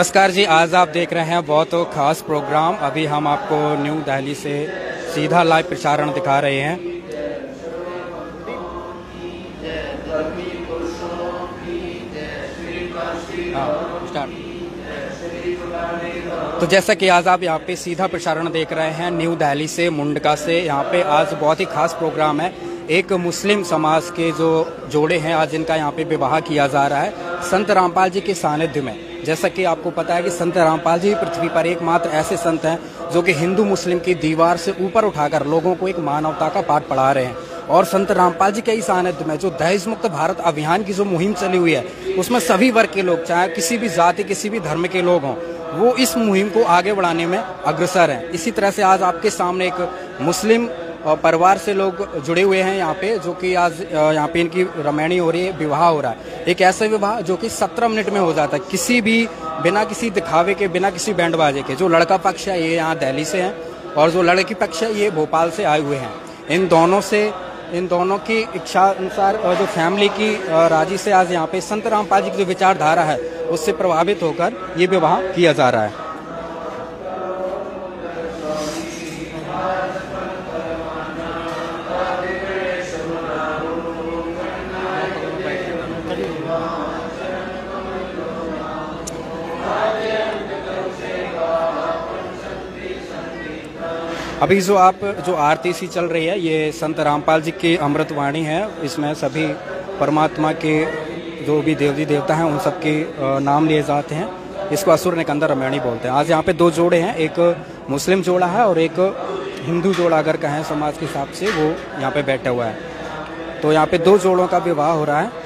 नमस्कार जी, आज आप देख रहे हैं बहुत खास प्रोग्राम। अभी हम आपको न्यू दिल्ली से सीधा लाइव प्रसारण दिखा रहे हैं। तो जैसा कि आज आप यहाँ पे सीधा प्रसारण देख रहे हैं न्यू दिल्ली से, मुंडका से। यहाँ पे आज बहुत ही खास प्रोग्राम है। एक मुस्लिम समाज के जो जोड़े हैं, आज इनका यहाँ पे विवाह किया जा रहा है संत रामपाल जी के सानिध्य में। जैसा कि आपको पता है कि संत रामपाल जी पृथ्वी पर एकमात्र ऐसे संत हैं जो कि हिंदू मुस्लिम की दीवार से ऊपर उठाकर लोगों को एक मानवता का पाठ पढ़ा रहे हैं। और संत रामपाल जी के ही सानिध्य में जो दहेज मुक्त भारत अभियान की जो मुहिम चली हुई है, उसमें सभी वर्ग के लोग, चाहे किसी भी जाति किसी भी धर्म के लोग हों, वो इस मुहिम को आगे बढ़ाने में अग्रसर हैं। इसी तरह से आज आपके सामने एक मुस्लिम परिवार से लोग जुड़े हुए हैं यहाँ पे, जो कि आज यहाँ पे इनकी रमैनी हो रही है, विवाह हो रहा है। एक ऐसा विवाह जो कि 17 मिनट में हो जाता है, किसी भी बिना किसी दिखावे के, बिना किसी बैंड बाजे के। जो लड़का पक्ष है ये यहाँ दिल्ली से है और जो लड़की पक्ष है ये भोपाल से आए हुए हैं। इन दोनों की इच्छा अनुसार जो फैमिली की राजी से आज यहाँ पे संत रामपाल जी की जो विचारधारा है उससे प्रभावित होकर ये विवाह किया जा रहा है। अभी जो आरती सी चल रही है, ये संत रामपाल जी की अमृतवाणी है। इसमें सभी परमात्मा के जो भी देवी देवता हैं उन सबके नाम लिए जाते हैं। इसको असुर निकंदर रमैनी बोलते हैं। आज यहाँ पे 2 जोड़े हैं, एक मुस्लिम जोड़ा है और एक हिंदू जोड़ा अगर कहें समाज के हिसाब से, वो यहाँ पे बैठा हुआ है। तो यहाँ पे 2 जोड़ों का विवाह हो रहा है।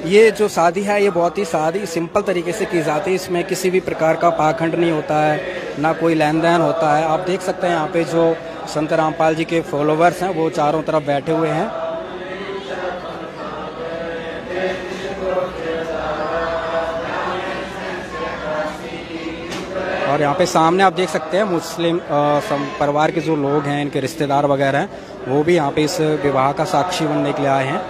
ये जो शादी है ये बहुत ही सादी सिंपल तरीके से की जाती है। इसमें किसी भी प्रकार का पाखंड नहीं होता है, ना कोई लेन देन होता है। आप देख सकते हैं यहाँ पे जो संत रामपाल जी के फॉलोवर्स हैं वो चारों तरफ बैठे हुए हैं। और यहाँ पे सामने आप देख सकते हैं मुस्लिम परिवार के जो लोग हैं, इनके रिश्तेदार वगैरह हैं, वो भी यहाँ पे इस विवाह का साक्षी बनने के लिए आए हैं।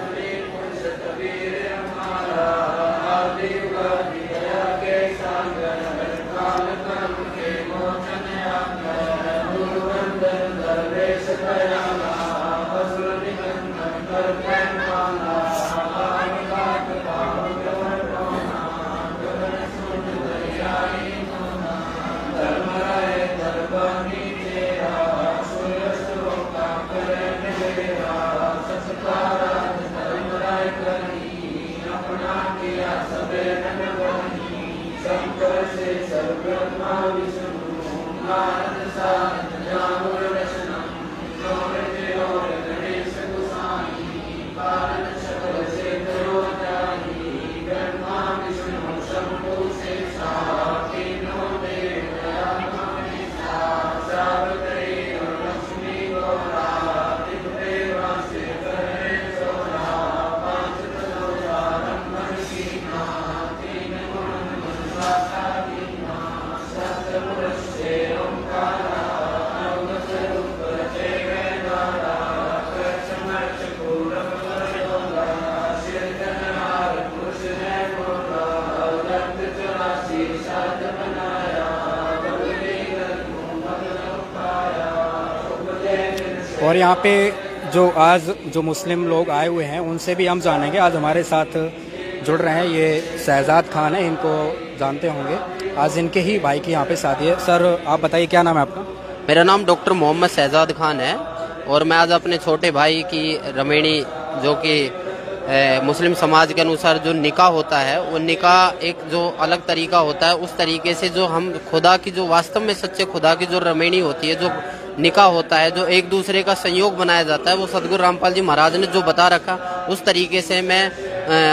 और यहाँ पे जो मुस्लिम लोग आए हुए हैं उनसे भी हम जानेंगे। आज हमारे साथ जुड़ रहे हैं ये शहजाद खान है, इनको जानते होंगे। आज इनके ही भाई की यहाँ पे शादी है। सर आप बताइए क्या नाम है आपका? मेरा नाम डॉक्टर मोहम्मद शहजाद खान है और मैं आज अपने छोटे भाई की रमैनी, जो कि मुस्लिम समाज के अनुसार जो निकाह होता है, वो निकाह एक जो अलग तरीका होता है, उस तरीके से जो हम खुदा की, जो वास्तव में सच्चे खुदा की जो रमैनी होती है, जो निकाह होता है, जो एक दूसरे का संयोग बनाया जाता है, वो सदगुरु रामपाल जी महाराज ने जो बता रखा, उस तरीके से मैं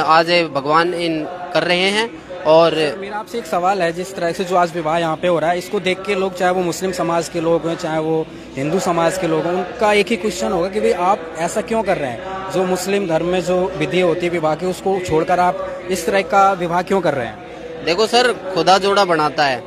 आज भगवान इन कर रहे हैं। और मेरा आपसे एक सवाल है, जिस तरह से जो आज विवाह यहाँ पे हो रहा है, इसको देख के लोग, चाहे वो मुस्लिम समाज के लोग हैं चाहे वो हिंदू समाज के लोग हैं, उनका एक ही क्वेश्चन होगा कि भाई आप ऐसा क्यों कर रहे हैं? जो मुस्लिम धर्म में जो विधि होती है विवाह की, उसको छोड़कर आप इस तरह का विवाह क्यों कर रहे हैं? देखो सर, खुदा जोड़ा बनाता है।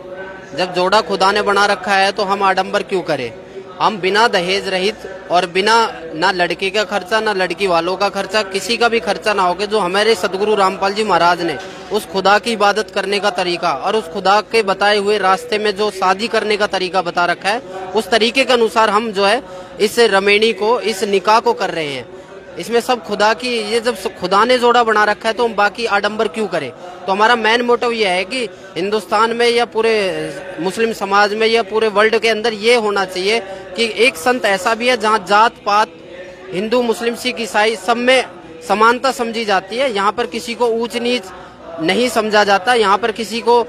जब जोड़ा खुदा ने बना रखा है तो हम आडंबर क्यों करें? हम बिना दहेज रहित और बिना ना लड़के का खर्चा ना लड़की वालों का खर्चा, किसी का भी खर्चा ना होके, जो हमारे सदगुरु रामपाल जी महाराज ने उस खुदा की इबादत करने का तरीका और उस खुदा के बताए हुए रास्ते में जो शादी करने का तरीका बता रखा है, उस तरीके के अनुसार हम जो है इस रमेणी को, इस निकाह को कर रहे हैं। इसमें सब खुदा की, ये जब खुदा ने जोड़ा बना रखा है तो हम बाकी आडंबर क्यों करें। तो हमारा मेन मोटिव ये है कि हिंदुस्तान में या पूरे मुस्लिम समाज में या पूरे वर्ल्ड के अंदर ये होना चाहिए कि एक संत ऐसा भी है जहाँ जात पात, हिंदू मुस्लिम सिख ईसाई सब में समानता समझी जाती है। यहाँ पर किसी को ऊंच नीच नहीं समझा जाता, यहाँ पर किसी को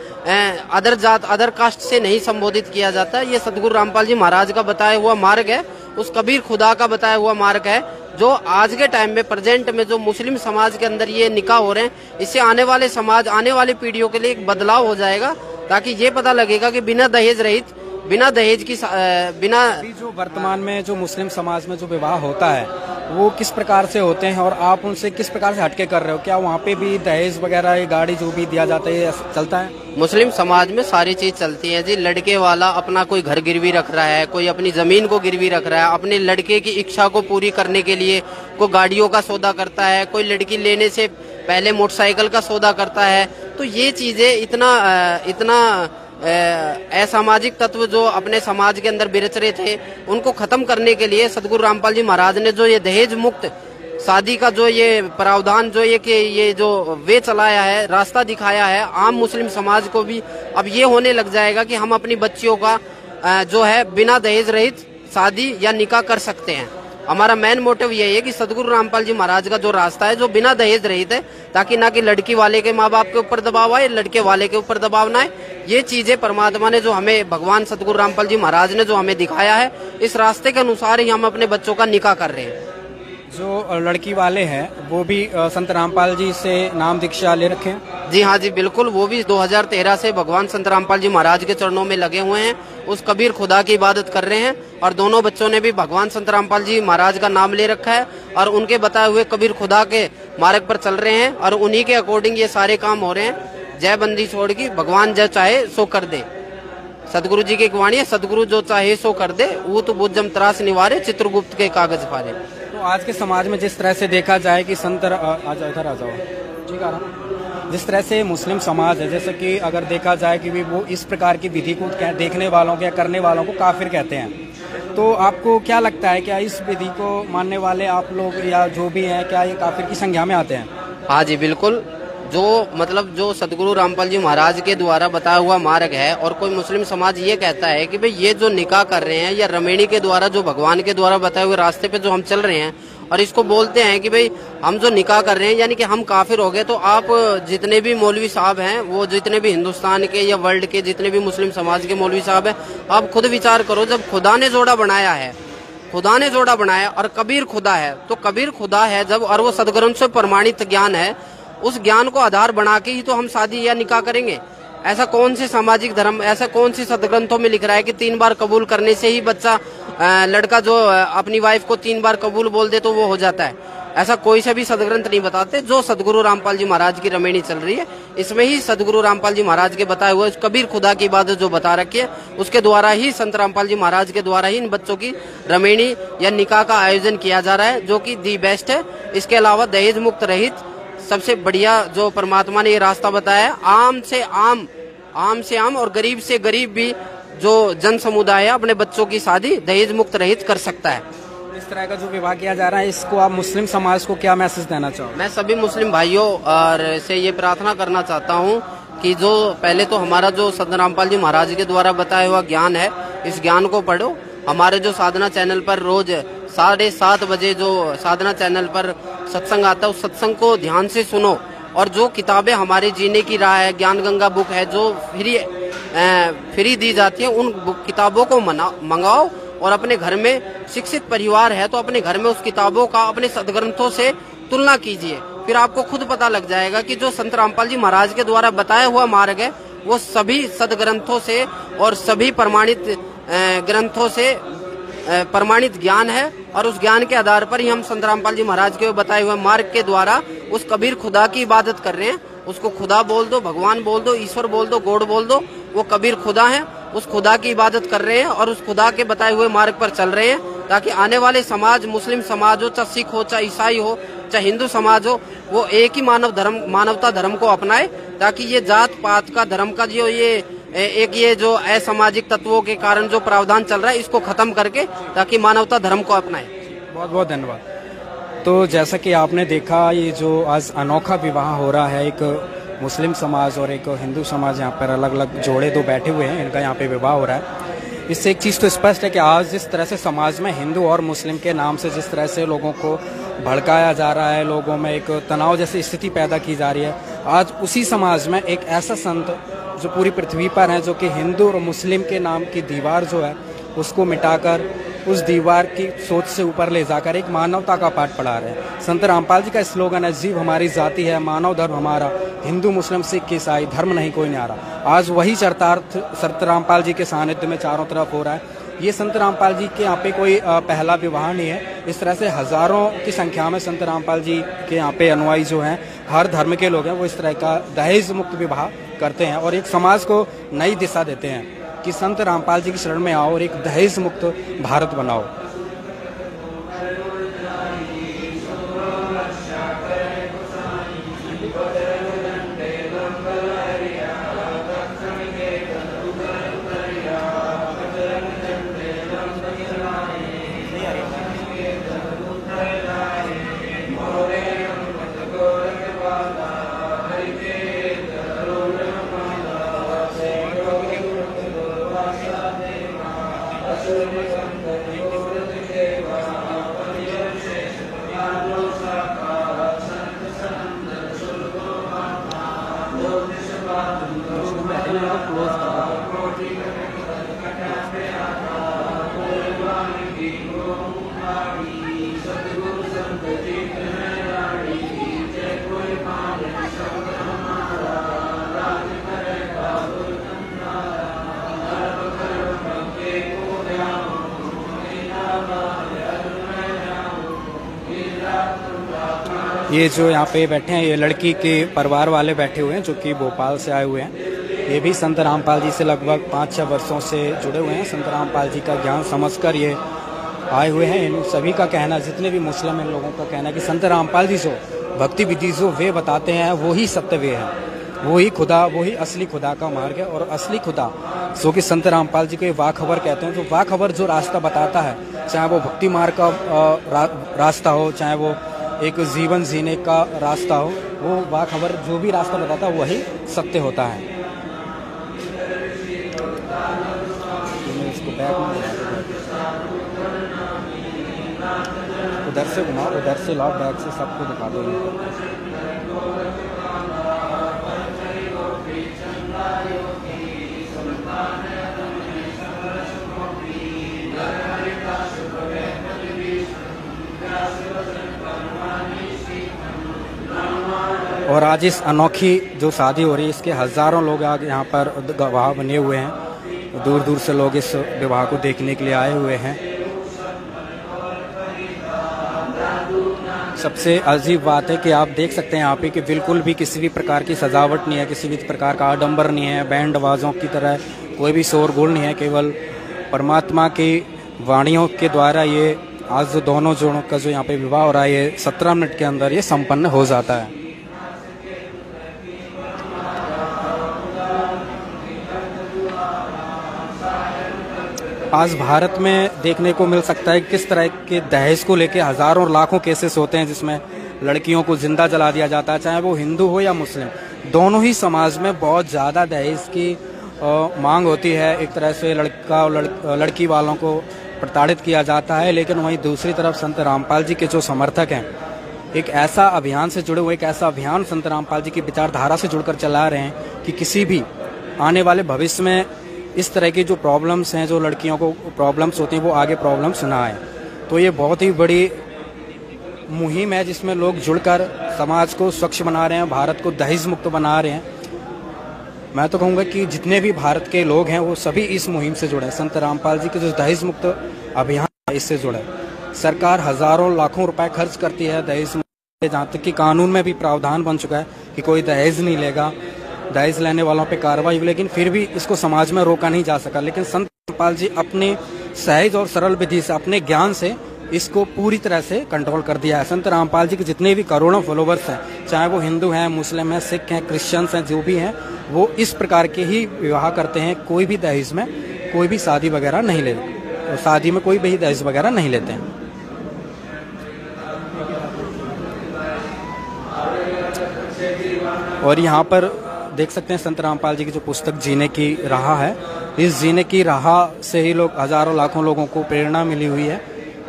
अदर जात अदर कास्ट से नहीं संबोधित किया जाता। ये सदगुरु रामपाल जी महाराज का बताया हुआ मार्ग है, उस कबीर खुदा का बताया हुआ मार्ग है, जो आज के टाइम में प्रेजेंट में जो मुस्लिम समाज के अंदर ये निकाह हो रहे हैं, इससे आने वाले समाज, आने वाली पीढ़ियों के लिए एक बदलाव हो जाएगा, ताकि ये पता लगेगा कि बिना दहेज रहित, बिना दहेज की, बिना जो वर्तमान में जो मुस्लिम समाज में जो विवाह होता है वो किस प्रकार से होते हैं और आप उनसे किस प्रकार से हटके कर रहे हो? क्या वहाँ पे भी दहेज वगैरह, गाड़ी जो भी दिया जाता है चलता है? मुस्लिम समाज में सारी चीज चलती है जी। लड़के वाला अपना कोई घर गिरवी रख रहा है, कोई अपनी जमीन को गिरवी रख रहा है, अपने लड़के की इच्छा को पूरी करने के लिए कोई गाड़ियों का सौदा करता है, कोई लड़की लेने से पहले मोटरसाइकिल का सौदा करता है। तो ये चीजें इतना असामाजिक तत्व जो अपने समाज के अंदर बिरच रहे थे, उनको खत्म करने के लिए सदगुरु रामपाल जी महाराज ने जो ये दहेज मुक्त शादी का जो ये प्रावधान, जो ये जो वे चलाया है, रास्ता दिखाया है, आम मुस्लिम समाज को भी अब ये होने लग जाएगा कि हम अपनी बच्चियों का जो है बिना दहेज रहित शादी या निकाह कर सकते हैं। हमारा मेन मोटिव यही है कि सदगुरु रामपाल जी महाराज का जो रास्ता है जो बिना दहेज रहित है, ताकि ना कि लड़की वाले के माँ बाप के ऊपर दबाव आए, लड़के वाले के ऊपर दबाव ना आए। ये चीजें परमात्मा ने जो हमें, भगवान सदगुरु रामपाल जी महाराज ने जो हमें दिखाया है, इस रास्ते के अनुसार ही हम अपने बच्चों का निकाह कर रहे हैं। जो लड़की वाले हैं वो भी संत रामपाल जी से नाम दीक्षा ले रखे हैं? जी हाँ जी बिल्कुल, वो भी 2013 से भगवान संत रामपाल जी महाराज के चरणों में लगे हुए हैं, उस कबीर खुदा की इबादत कर रहे हैं। और दोनों बच्चों ने भी भगवान संत रामपाल जी महाराज का नाम ले रखा है और उनके बताए हुए कबीर खुदा के मार्ग पर चल रहे हैं और उन्हीं के अकॉर्डिंग ये सारे काम हो रहे हैं। जय बंदी छोड़ की भगवान जो चाहे सो कर दे, सदगुरु जी की एक वाणी है, सदगुरु जो चाहे सो कर दे, वो तो बुद्धम त्रास निवारे, चित्रगुप्त के कागज फारे। तो आज के समाज में जिस तरह से देखा जाए कि संत इधर आ जाओ, ठीक है, जिस तरह से मुस्लिम समाज है, जैसे कि अगर देखा जाए कि वो इस प्रकार की विधि को देखने वालों को या करने वालों को काफिर कहते हैं, तो आपको क्या लगता है, क्या इस विधि को मानने वाले आप लोग या जो भी हैं, क्या ये काफिर की संज्ञा में आते हैं? हाँ जी बिल्कुल, जो सदगुरु रामपाल जी महाराज के द्वारा बताया हुआ मार्ग है और कोई मुस्लिम समाज ये कहता है कि भाई ये जो निकाह कर रहे हैं या रमेणी के द्वारा, जो भगवान के द्वारा बताए हुए रास्ते पे जो हम चल रहे हैं, और इसको बोलते हैं कि भाई हम जो निकाह कर रहे हैं यानी कि हम काफिर हो गए। तो आप जितने भी मौलवी साहब हैं, वो जितने भी हिंदुस्तान के या वर्ल्ड के जितने भी मुस्लिम समाज के मौलवी साहब हैं, आप खुद विचार करो, जब खुदा ने जोड़ा बनाया है, खुदा ने जोड़ा बनाया और कबीर खुदा है, तो कबीर खुदा है जब, और वो सदग्रंथ से प्रमाणित ज्ञान है, उस ज्ञान को आधार बना के ही तो हम शादी या निकाह करेंगे। ऐसा कौन से सामाजिक धर्म, ऐसा कौन सी सदग्रंथों में लिख रहा है कि 3 बार कबूल करने से ही बच्चा, लड़का जो अपनी वाइफ को 3 बार कबूल बोल दे तो वो हो जाता है? ऐसा कोई से भी सदग्रंथ नहीं बताते। जो सदगुरु रामपाल जी महाराज की रमेणी चल रही है, इसमें ही सदगुरु रामपाल जी महाराज के बताए हुए कबीर खुदा की इबादत जो बता रखी है, उसके द्वारा ही, संत रामपाल जी महाराज के द्वारा ही इन बच्चों की रमेणी या निकाह का आयोजन किया जा रहा है, जो कि दी बेस्ट है। इसके अलावा दहेज मुक्त रहित सबसे बढ़िया जो परमात्मा ने ये रास्ता बताया है, आम से आम और गरीब से गरीब भी जो जन समुदाय है अपने बच्चों की शादी दहेज मुक्त रहित कर सकता है। इस तरह का जो विवाह किया जा रहा है, इसको आप मुस्लिम समाज को क्या मैसेज देना चाहोगे? मैं सभी मुस्लिम भाइयों और से ये प्रार्थना करना चाहता हूँ कि जो पहले तो हमारा जो संत रामपाल जी महाराज के द्वारा बताया हुआ ज्ञान है, इस ज्ञान को पढ़ो। हमारे जो साधना चैनल पर रोज 7:30 बजे जो साधना चैनल पर सत्संग आता है, उस सत्संग को ध्यान से सुनो। और जो किताबें हमारे जीने की राह है, ज्ञान गंगा बुक है जो फ्री दी जाती है, उन किताबों को मंगाओ और अपने घर में शिक्षित परिवार है तो अपने घर में उस किताबों का अपने सदग्रंथों से तुलना कीजिए। फिर आपको खुद पता लग जाएगा कि जो संत रामपाल जी महाराज के द्वारा बताया हुआ मार्ग है, वो सभी सदग्रंथों से और सभी प्रमाणित ग्रंथों से प्रमाणित ज्ञान है। और उस ज्ञान के आधार पर ही हम संत रामपाल जी महाराज के बताए हुए मार्ग के द्वारा उस कबीर खुदा की इबादत कर रहे हैं। उसको खुदा बोल दो, भगवान बोल दो, ईश्वर बोल दो, गॉड बोल दो, वो कबीर खुदा है। उस खुदा की इबादत कर रहे हैं और उस खुदा के बताए हुए मार्ग पर चल रहे हैं, ताकि आने वाले समाज, मुस्लिम समाज हो, चाहे सिख हो, चाहे ईसाई हो, चाहे हिंदू समाज हो, वो एक ही मानवता धर्म को अपनाए, ताकि ये जात पात का धर्म का जो ये जो असामाजिक तत्वों के कारण जो प्रावधान चल रहा है, इसको खत्म करके ताकि मानवता धर्म को अपनाए। बहुत बहुत धन्यवाद। तो जैसा कि आपने देखा, ये जो आज अनोखा विवाह हो रहा है, एक मुस्लिम समाज और एक हिंदू समाज, यहाँ पर अलग अलग जोड़े दो बैठे हुए हैं, इनका यहाँ पे विवाह हो रहा है। इससे एक चीज़ तो स्पष्ट है कि आज जिस तरह से समाज में हिंदू और मुस्लिम के नाम से जिस तरह से लोगों को भड़काया जा रहा है, लोगों में एक तनाव जैसी स्थिति पैदा की जा रही है, आज उसी समाज में एक ऐसा संत जो पूरी पृथ्वी पर है, जो कि हिंदू और मुस्लिम के नाम की दीवार जो है उसको मिटाकर उस दीवार की सोच से ऊपर ले जाकर एक मानवता का पाठ पढ़ा रहे हैं। संत रामपाल जी का स्लोगन है, जीव हमारी जाति है, मानव धर्म हमारा, हिंदू मुस्लिम सिख ईसाई धर्म नहीं कोई न्यारा। आज वही चरितार्थ संत रामपाल जी के सानिध्य में चारों तरफ हो रहा है। ये संत रामपाल जी के यहाँ पे कोई पहला विवाह नहीं है। इस तरह से हजारों की संख्या में संत रामपाल जी के यहाँ पे अनुयायी जो हैं, हर धर्म के लोग हैं, वो इस तरह का दहेज मुक्त विवाह करते हैं और एक समाज को नई दिशा देते हैं कि संत रामपाल जी की शरण में आओ और एक दहेज मुक्त भारत बनाओ। ये जो यहाँ पे बैठे हैं, ये लड़की के परिवार वाले बैठे हुए हैं जो कि भोपाल से आए हुए हैं। ये भी संत रामपाल जी से लगभग 5-6 वर्षों से जुड़े हुए हैं। संत रामपाल जी का ज्ञान समझकर ये आए हुए हैं। इन सभी का कहना, जितने भी मुस्लिम इन लोगों का कहना है कि संत रामपाल जी जो भक्ति विधि जो वे बताते हैं वो ही सत्य वे है, वही खुदा, वही असली खुदा का मार्ग है। और असली खुदा जो कि संत रामपाल जी को वाखबर कहते हैं, तो वाखबर जो रास्ता बताता है, चाहे वो भक्ति मार्ग का रास्ता हो, चाहे वो एक जीवन जीने का रास्ता हो, वो बाखबर जो भी रास्ता बताता है वही सत्य होता है। इसको उधर से घुमाओ, उधर से लाओ, बैग से सबको दिखा दो। और आज इस अनोखी जो शादी हो रही है, इसके हजारों लोग आज यहाँ पर गवाह बने हुए हैं। दूर दूर से लोग इस विवाह को देखने के लिए आए हुए हैं। सबसे अजीब बात है कि आप देख सकते हैं यहाँ पे कि बिल्कुल भी किसी भी प्रकार की सजावट नहीं है, किसी भी प्रकार का आडंबर नहीं है, बैंड आवाज़ों की तरह कोई भी शोरगुल नहीं है। केवल परमात्मा की वाणियों के द्वारा ये आज जो दोनों जोड़ों का जो यहाँ पे विवाह हो रहा है, ये 17 मिनट के अंदर ये संपन्न हो जाता है। आज भारत में देखने को मिल सकता है किस तरह के दहेज को लेके हजारों लाखों केसेस होते हैं, जिसमें लड़कियों को जिंदा जला दिया जाता है, चाहे वो हिंदू हो या मुस्लिम। दोनों ही समाज में बहुत ज़्यादा दहेज की मांग होती है। एक तरह से लड़का और लड़की वालों को प्रताड़ित किया जाता है। लेकिन वहीं दूसरी तरफ संत रामपाल जी के जो समर्थक हैं, एक ऐसा अभियान से जुड़े हुए, एक ऐसा अभियान संत रामपाल जी की विचारधारा से जुड़कर चला रहे हैं कि किसी भी आने वाले भविष्य में इस तरह की जो प्रॉब्लम्स हैं, जो लड़कियों को प्रॉब्लम्स होती हैं, वो आगे प्रॉब्लम्स ना आए। तो ये बहुत ही बड़ी मुहिम है जिसमें लोग जुड़कर समाज को स्वच्छ बना रहे हैं, भारत को दहेज मुक्त बना रहे हैं। मैं तो कहूँगा कि जितने भी भारत के लोग हैं वो सभी इस मुहिम से जुड़े। संत रामपाल जी के जो दहेज मुक्त अभियान है इससे जुड़े। सरकार हजारों लाखों रुपए खर्च करती है दहेज मुक्त, जहाँ तक कि कानून में भी प्रावधान बन चुका है कि कोई दहेज नहीं लेगा, दहेज लेने वालों पे कार्रवाई हुई, लेकिन फिर भी इसको समाज में रोका नहीं जा सका। लेकिन संत रामपाल जी अपनी सहज और सरल विधि से, अपने ज्ञान से इसको पूरी तरह से कंट्रोल कर दिया है। संत रामपाल जी के जितने भी करोड़ों फॉलोवर्स हैं, चाहे वो हिंदू हैं, मुस्लिम हैं, सिख हैं, क्रिश्चियंस हैं, जो भी हैं, वो इस प्रकार के ही विवाह करते हैं। कोई भी दहेज में कोई भी शादी वगैरह नहीं लेते, शादी में कोई भी दहेज वगैरह नहीं लेते हैं। और यहाँ पर देख सकते हैं संत रामपाल जी की जो पुस्तक जीने की राह है, इस जीने की राह से ही लोग हजारों लाखों लोगों को प्रेरणा मिली हुई है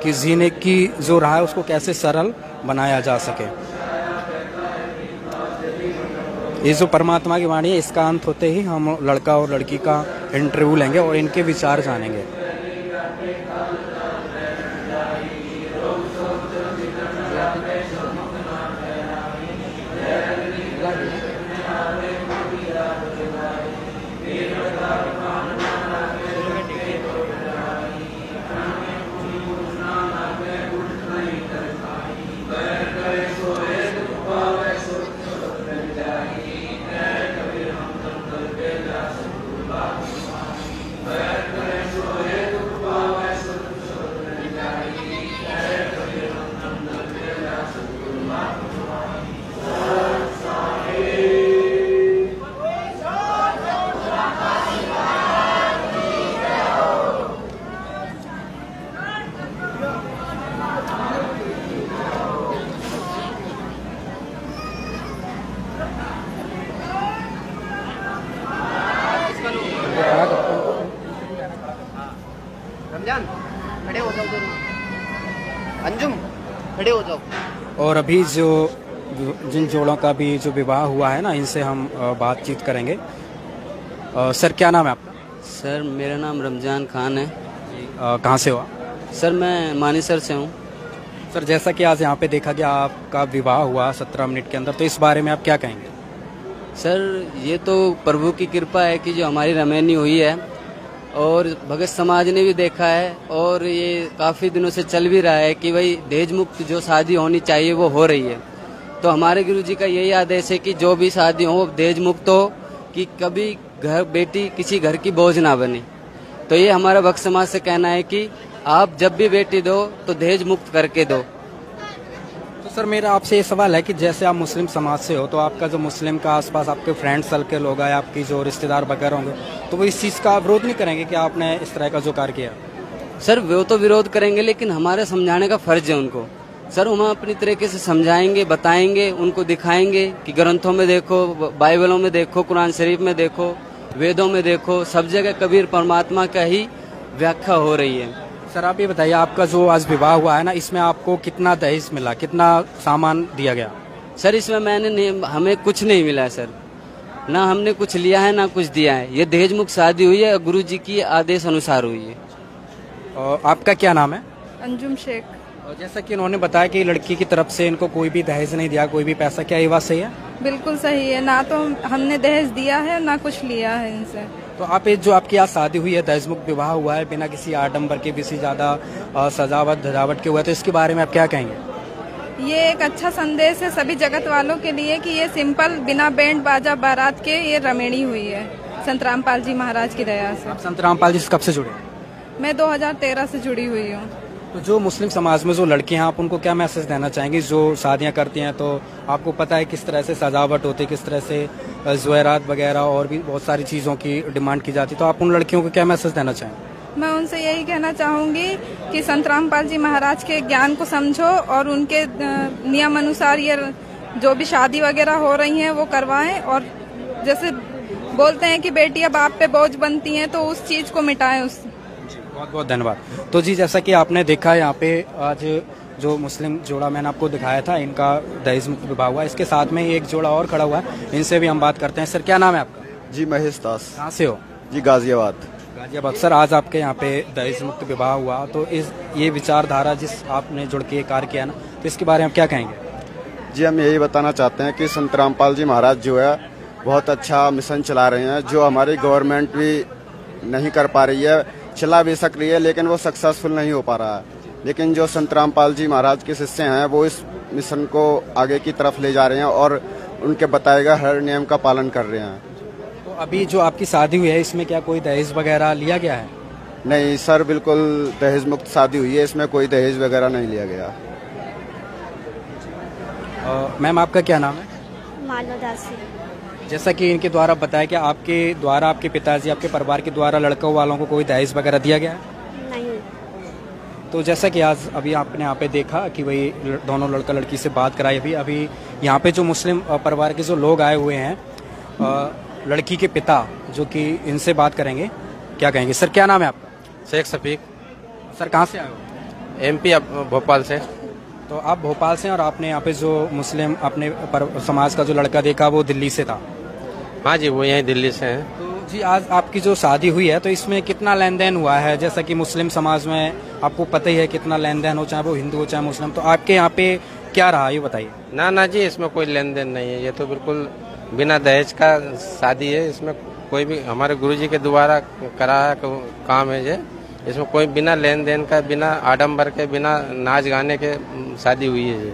कि जीने की जो राह है उसको कैसे सरल बनाया जा सके। ये जो परमात्मा की वाणी है, इसका अंत होते ही हम लड़का और लड़की का इंटरव्यू लेंगे और इनके विचार जानेंगे। रमजान खड़े हो जाओ, अंजुम खड़े हो जाओ। और अभी जो जिन जोड़ों का भी जो विवाह हुआ है ना, इनसे हम बातचीत करेंगे। सर क्या नाम है आपका? सर मेरा नाम रमजान खान है। कहाँ से हो? सर मैं मानेसर से हूँ। सर जैसा कि आज यहाँ पे देखा गया आपका विवाह हुआ 17 मिनट के अंदर, तो इस बारे में आप क्या कहेंगे? सर ये तो प्रभु की कृपा है कि जो हमारी रमैनी हुई है, और भगत समाज ने भी देखा है, और ये काफ़ी दिनों से चल भी रहा है कि भाई दहेज मुक्त जो शादी होनी चाहिए वो हो रही है। तो हमारे गुरुजी का यही आदेश है कि जो भी शादी हो दहेज मुक्त हो, कि कभी घर बेटी किसी घर की बोझ ना बने। तो ये हमारा भक्त समाज से कहना है कि आप जब भी बेटी दो तो दहेज मुक्त करके दो। तो सर मेरा आपसे ये सवाल है कि जैसे आप मुस्लिम समाज से हो, तो आपका जो मुस्लिम का आसपास आपके फ्रेंड सर्कल होगा या आपकी जो रिश्तेदार वगैरह होंगे, तो वो इस चीज़ का विरोध नहीं करेंगे कि आपने इस तरह का जो कार्य किया? सर वो तो विरोध करेंगे, लेकिन हमारे समझाने का फर्ज है उनको। सर हम अपनी तरीके से समझाएंगे, बताएंगे, उनको दिखाएंगे कि ग्रंथों में देखो, बाइबलों में देखो, कुरान शरीफ में देखो, वेदों में देखो, सब जगह कबीर परमात्मा का ही व्याख्या हो रही है। सर आप ये बताइए, आपका जो आज विवाह हुआ है ना, इसमें आपको कितना दहेज मिला, कितना सामान दिया गया? सर इसमें हमें कुछ नहीं मिला है सर, ना हमने कुछ लिया है ना कुछ दिया है। ये दहेज मुक्त शादी हुई है, गुरु जी की आदेश अनुसार हुई है। और आपका क्या नाम है? अंजुम शेख। और जैसा कि उन्होंने बताया कि लड़की की तरफ से इनको कोई भी दहेज नहीं दिया, कोई भी पैसा, क्या ये बात सही है? बिल्कुल सही है, ना तो हमने दहेज दिया है ना कुछ लिया है इनसे। तो आप जो आपकी आज शादी हुई है, दहेज मुक्त विवाह हुआ है, बिना किसी आडंबर के, किसी ज्यादा सजावट धजावट के हुआ, तो इसके बारे में आप क्या कहेंगे? ये एक अच्छा संदेश है सभी जगत वालों के लिए कि ये सिंपल बिना बैंड बाजा बारात के ये रमेणी हुई है संत रामपाल जी महाराज की दया से। आप संत रामपाल जी से कब से जुड़े? मैं 2013 से जुड़ी हुई हूँ। तो जो मुस्लिम समाज में जो लड़कियां हैं, आप उनको क्या मैसेज देना चाहेंगी जो शादियां करती हैं? तो आपको पता है किस तरह से सजावट होती है, किस तरह से ज़ेवरात वगैरह और भी बहुत सारी चीज़ों की डिमांड की जाती है, तो आप उन लड़कियों को क्या मैसेज देना चाहेंगे? मैं उनसे यही कहना चाहूंगी कि संत रामपाल जी महाराज के ज्ञान को समझो और उनके नियम अनुसार ये जो भी शादी वगैरह हो रही हैं वो करवाएं, और जैसे बोलते हैं कि बेटियां बाप पे बोझ बनती हैं, तो उस चीज को मिटाएं। उस बहुत बहुत धन्यवाद। तो जी जैसा कि आपने देखा यहाँ पे आज जो मुस्लिम जोड़ा मैंने आपको दिखाया था, इनका दहेज मुक्त विवाह हुआ, इसके साथ में एक जोड़ा और खड़ा हुआ है, इनसे भी हम बात करते हैं। सर क्या नाम है आपका? जी महेश दास। कहाँ से हो? जी गाजियाबाद। गाजियाबाद। सर आज आपके यहाँ पे दहेज मुक्त विवाह हुआ, तो ये विचारधारा जिस आपने जुड़ के कार्य किया ना, तो इसके बारे में आप क्या कहेंगे? जी हम यही बताना चाहते हैं कि संत रामपाल जी महाराज जो है बहुत अच्छा मिशन चला रहे हैं, जो हमारी गवर्नमेंट भी नहीं कर पा रही है। चला भी सक रही है लेकिन वो सक्सेसफुल नहीं हो पा रहा है। लेकिन जो संत रामपाल जी महाराज के शिष्य हैं वो इस मिशन को आगे की तरफ ले जा रहे हैं और उनके बताए गए हर नियम का पालन कर रहे हैं। तो अभी जो आपकी शादी हुई है, इसमें क्या कोई दहेज वगैरह लिया गया है? नहीं सर, बिल्कुल दहेज मुक्त शादी हुई है, इसमें कोई दहेज वगैरह नहीं लिया गया। मैम आपका क्या नाम है? मानव दासी। जैसा कि इनके द्वारा बताया कि आपके द्वारा आपके पिताजी आपके परिवार के द्वारा लड़कों वालों को कोई दहेज वगैरह दिया गया है? नहीं। तो जैसा कि आज अभी आपने यहाँ पे देखा कि वही दोनों लड़का लड़की से बात कराई, अभी यहाँ पे जो मुस्लिम परिवार के जो लोग आए हुए हैं, लड़की के पिता जो कि इनसे बात करेंगे, क्या कहेंगे? सर क्या नाम है आपका? शेख शफीक। सर कहाँ से आए हो? एमपी भोपाल से। तो आप भोपाल से, और आपने यहाँ पे जो मुस्लिम अपने समाज का जो लड़का देखा वो दिल्ली से था? हाँ जी, वो यहीं दिल्ली से हैं। तो जी आज आपकी जो शादी हुई है तो इसमें कितना लेन देन हुआ है? जैसा कि मुस्लिम समाज में आपको पता ही है कितना लेन देन हो, चाहे वो हिंदू हो चाहे मुस्लिम, तो आपके यहाँ पे क्या रहा ये बताइए। ना जी, इसमें कोई लेन देन नहीं है, ये तो बिल्कुल बिना दहेज का शादी है। इसमें कोई भी हमारे गुरुजी के द्वारा कराया काम है ये, इसमें कोई बिना लेन देन का, बिना आडम्बर के, बिना नाच गाने के शादी हुई है ये।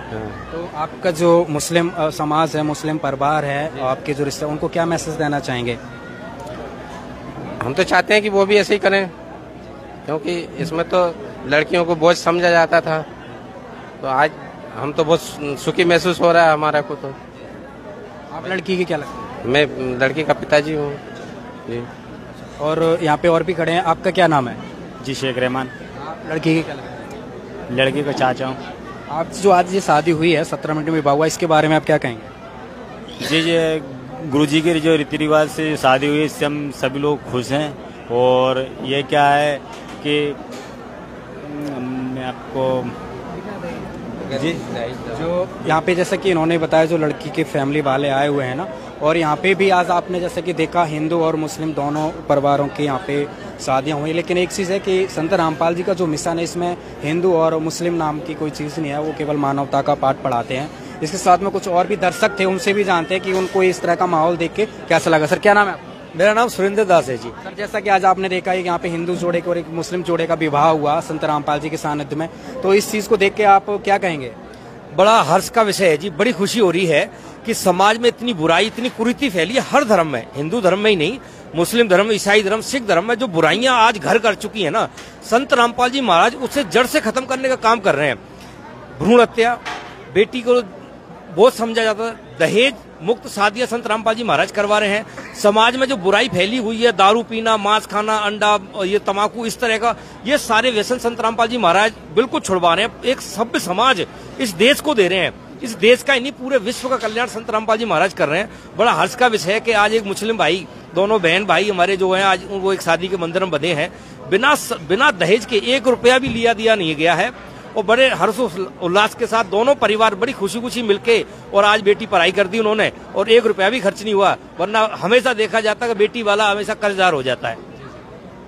हाँ। तो आपका जो मुस्लिम समाज है, मुस्लिम परिवार है, आपके जो रिश्ते, उनको क्या मैसेज देना चाहेंगे? हम तो चाहते हैं कि वो भी ऐसे ही करें, क्योंकि इसमें तो लड़कियों को बोझ समझा जाता था, तो आज हम तो बहुत सुखी महसूस हो रहा है हमारा को। तो आप लड़की की क्या लगता है? मैं लड़की का पिताजी हूँ जी। और यहाँ पे और भी खड़े हैं, आपका क्या नाम है? जी शेख रहमान। लड़की की क्या लगता है? लड़की को चाचा हूँ। आप जो आज ये शादी हुई है 17 मिनट में विवाह हुआ, इसके बारे में आप क्या कहेंगे? जी ये गुरुजी के जो रीति रिवाज से शादी हुई है, इससे हम सभी लोग खुश हैं। और ये क्या है कि मैं आपको जी जो यहाँ पे जैसा कि इन्होंने बताया, जो लड़की के फैमिली वाले आए हुए हैं ना, और यहाँ पे भी आज आपने जैसे कि देखा हिंदू और मुस्लिम दोनों परिवारों के यहाँ पे शादियाँ हुई, लेकिन एक चीज़ है कि संत रामपाल जी का जो मिशन है इसमें हिंदू और मुस्लिम नाम की कोई चीज़ नहीं है, वो केवल मानवता का पाठ पढ़ाते हैं। इसके साथ में कुछ और भी दर्शक थे, उनसे भी जानते हैं कि उनको इस तरह का माहौल देख के कैसा लगा। सर क्या नाम है आपका? मेरा नाम सुरेंद्र दास है जी। सर जैसा कि आज आपने देखा है यहाँ पे हिंदू जोड़े के और एक मुस्लिम जोड़े का विवाह हुआ संत रामपाल जी के सानिध्य में, तो इस चीज को देख के आप क्या कहेंगे? बड़ा हर्ष का विषय है जी, बड़ी खुशी हो रही है कि समाज में इतनी बुराई, इतनी कुरीति फैली है हर धर्म में, हिंदू धर्म में ही नहीं, मुस्लिम धर्म, ईसाई धर्म, सिख धर्म में जो बुराइयां आज घर कर चुकी है ना, संत रामपाल जी महाराज उसे जड़ से खत्म करने का काम कर रहे हैं। भ्रूण हत्या, बेटी को बहुत समझा जाता है, दहेज मुक्त शादियां संत रामपाल जी महाराज करवा रहे हैं। समाज में जो बुराई फैली हुई है, दारू पीना, मांस खाना, अंडा, ये तमाकू, इस तरह का, ये सारे व्यसन संत रामपाल जी महाराज बिल्कुल छुड़वा रहे हैं। एक सभ्य समाज इस देश को दे रहे हैं, इस देश का ही नहीं पूरे विश्व का कल्याण संत रामपाल जी महाराज कर रहे हैं। बड़ा हर्ष का विषय है कि आज एक मुस्लिम भाई, दोनों बहन भाई हमारे जो हैं, आज वो एक शादी के मंदिर में बंधे हैं, बिना दहेज के 1 रुपया भी लिया दिया नहीं गया है, और बड़े हर्ष उल्लास के साथ दोनों परिवार बड़ी खुशी खुशी मिलके, और आज बेटी पढ़ाई कर दी उन्होंने, और 1 रुपया भी खर्च नहीं हुआ, वरना हमेशा देखा जाता है कि बेटी वाला हमेशा कर्जदार हो जाता है।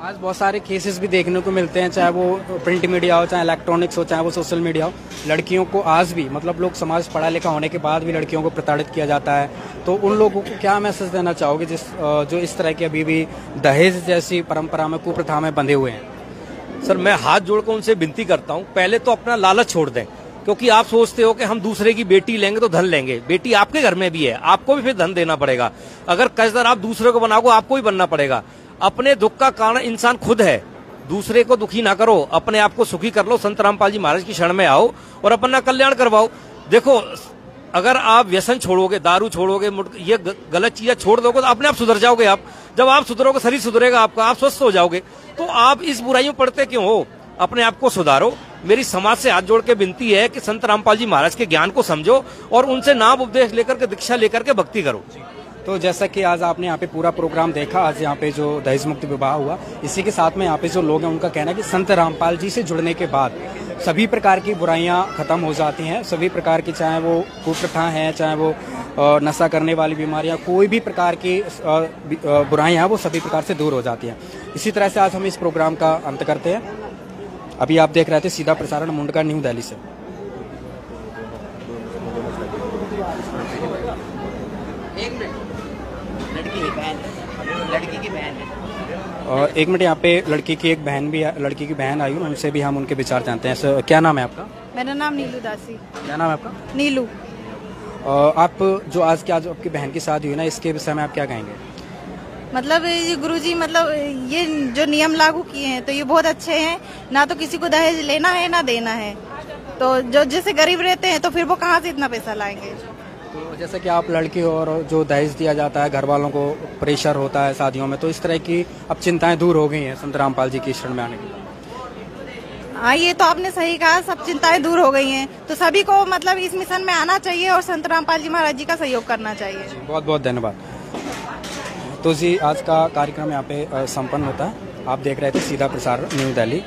आज बहुत सारे केसेस भी देखने को मिलते हैं, चाहे वो प्रिंट मीडिया हो, चाहे इलेक्ट्रॉनिक्स हो, चाहे वो सोशल मीडिया हो, लड़कियों को आज भी, मतलब लोग समाज पढ़ा लिखा होने के बाद भी लड़कियों को प्रताड़ित किया जाता है। तो उन लोगों को क्या मैसेज देना चाहोगे जो इस तरह की अभी भी दहेज जैसी परंपरा में, कुप्रथा में बंधे हुए हैं? सर मैं हाथ जोड़कर उनसे विनती करता हूं, पहले तो अपना लालच छोड़ दें, क्योंकि आप सोचते हो कि हम दूसरे की बेटी लेंगे तो धन लेंगे। बेटी आपके घर में भी है, आपको भी फिर धन देना पड़ेगा। अगर कर्जदार आप दूसरे को बनाओगे, आपको ही बनना पड़ेगा। अपने दुख का कारण इंसान खुद है, दूसरे को दुखी ना करो, अपने आप को सुखी कर लो। संत रामपाल जी महाराज की शरण में आओ और अपना कल्याण करवाओ। देखो, अगर आप व्यसन छोड़ोगे, दारू छोड़ोगे, ये गलत चीजें छोड़ दोगे, तो अपने आप सुधर जाओगे। आप जब आप सुधरोगे, शरीर सुधरेगा आपका, आप स्वस्थ हो जाओगे। तो आप इस बुराइयों पढ़ते क्यों हो? अपने आप को सुधारो। मेरी समाज से हाथ जोड़ के विनती है कि संत रामपाल जी महाराज के ज्ञान को समझो और उनसे नाम उपदेश लेकर के, दीक्षा लेकर के भक्ति करो। तो जैसा कि आज आपने यहाँ पे पूरा प्रोग्राम देखा, आज यहाँ पे जो दहेज मुक्त विवाह हुआ, इसी के साथ में यहाँ पे जो लोग हैं उनका कहना है कि संत रामपाल जी से जुड़ने के बाद सभी प्रकार की बुराइयां खत्म हो जाती हैं। सभी प्रकार की, चाहे वो कुप्रथा हैं, चाहे वो नशा करने वाली बीमारियां, कोई भी प्रकार की बुराइयां हैं, वो सभी प्रकार से दूर हो जाती हैं। इसी तरह से आज हम इस प्रोग्राम का अंत करते हैं। अभी आप देख रहे थे सीधा प्रसारण मुंडका न्यू दिल्ली से। और 1 मिनट, यहाँ पे लड़की की एक बहन भी, लड़की की बहन आई, उनसे भी हम उनके विचार जानते हैं। सर क्या नाम है आपका? मेरा नाम नीलू दासी। क्या नाम है आपका? नीलू। आप जो आज की आपकी बहन की शादी हुई ना, इसके विषय में आप क्या कहेंगे? मतलब ये गुरुजी मतलब ये जो नियम लागू किए हैं तो ये बहुत अच्छे हैं। ना तो किसी को दहेज लेना है ना देना है, तो जो जैसे गरीब रहते हैं तो फिर वो कहाँ से इतना पैसा लाएंगे। तो जैसे कि आप लड़की हो और जो दहेज दिया जाता है, घर वालों को प्रेशर होता है शादियों में, तो इस तरह की अब चिंताएं दूर हो गई हैं संत रामपाल जी की शरण में आने के बाद। हाँ, ये तो आपने सही कहा, सब चिंताएं दूर हो गई हैं, तो सभी को मतलब इस मिशन में आना चाहिए और संत रामपाल जी महाराज जी का सहयोग करना चाहिए। बहुत बहुत धन्यवाद। तो जी आज का कार्यक्रम यहाँ पे संपन्न होता है। आप देख रहे थे सीधा प्रसारण न्यू दिल्ली।